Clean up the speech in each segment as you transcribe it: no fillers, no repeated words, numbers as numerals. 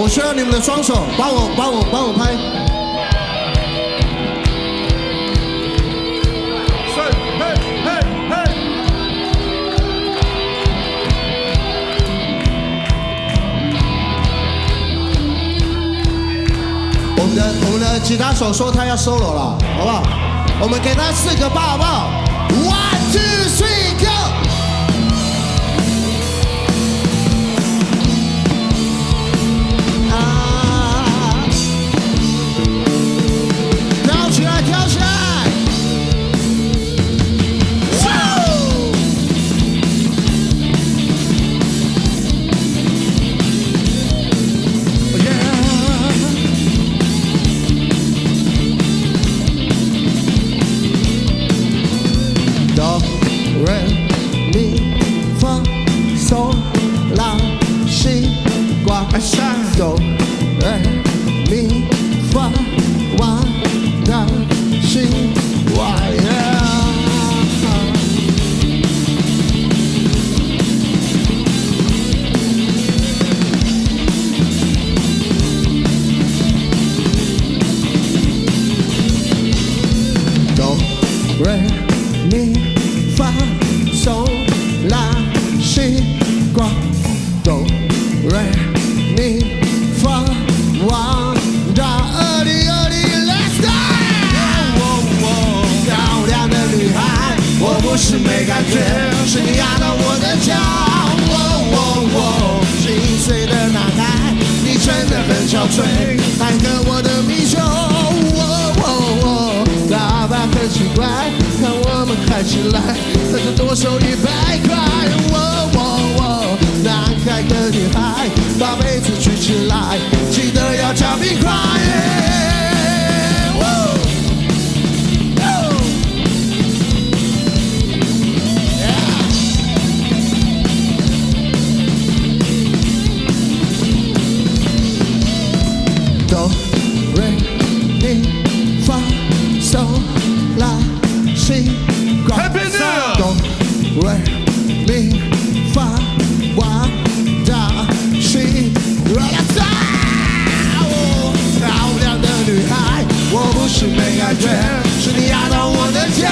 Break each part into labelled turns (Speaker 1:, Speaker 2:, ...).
Speaker 1: 我需要你们的双手，帮我拍。我们的吉他手说他要 solo 了，好不好？我们给他4个抱，好不好 ？1 2 3 go！ 跳起来，跳起来！哆来咪发哇达西哇呀。哆来咪发嗦拉西瓜哆来咪。不是没感觉，是你压到我的脚。心碎的男孩，你真的很憔悴，还和我的米酒。老板很奇怪，看我们嗨起来，他就多收100块。男孩跟女孩，把杯子举起来，记得要加冰块。哆来咪发嗦拉西瓜，哆来咪发哇达西啦啦。漂亮的女孩，我不是没感觉，是你压到我的脚。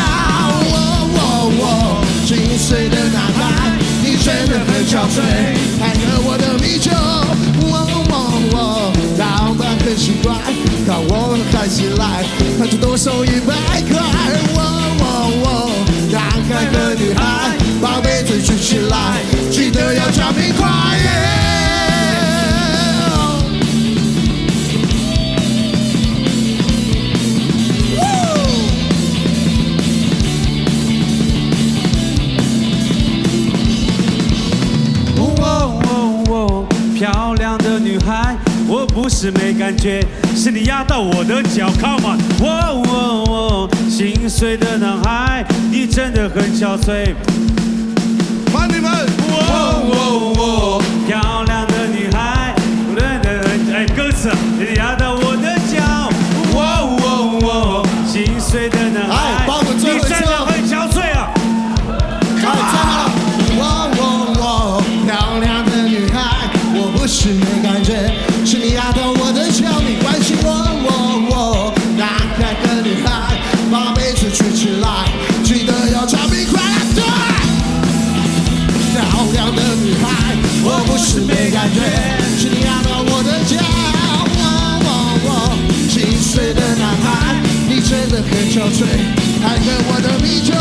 Speaker 1: 心碎的男孩，你真的很憔悴，还喝我的米酒。老板很奇怪，看我们嗨起来，他就多收100块。男孩和女孩，把杯子举起来，记得要加冰块。
Speaker 2: 漂亮的女孩，我不是没感觉，是你压到我的脚。Come on，心碎的男孩，你真的很憔悴。
Speaker 1: 欢迎你们！
Speaker 2: 漂亮的女孩，歌词，你压到我的脚。心碎的男孩，你真的很憔悴啊！
Speaker 1: 漂亮的女孩，我不是没感觉，是你压到我的脚，你关心我。男孩和女孩，把杯子举起来，记得要加冰块。对，漂亮的女孩，我不是没感觉，是你压到我的脚。心碎的男孩，你真的很憔悴，还喝我的米酒。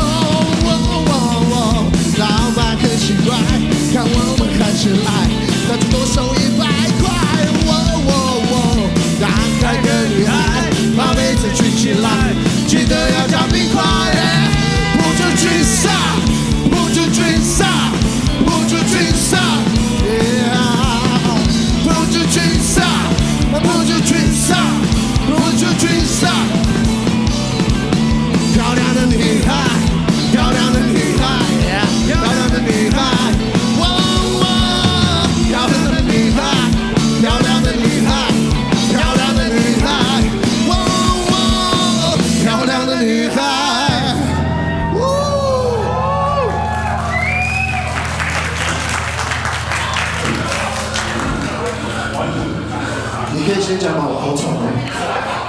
Speaker 1: 老板很奇怪，看我们嗨起来，他就多收100块。男孩跟女孩，把杯子举起来，记得要加冰块。Put your drinks up, put your drinks up, put your drinks up, yeah. 先讲吧，我好吵哦。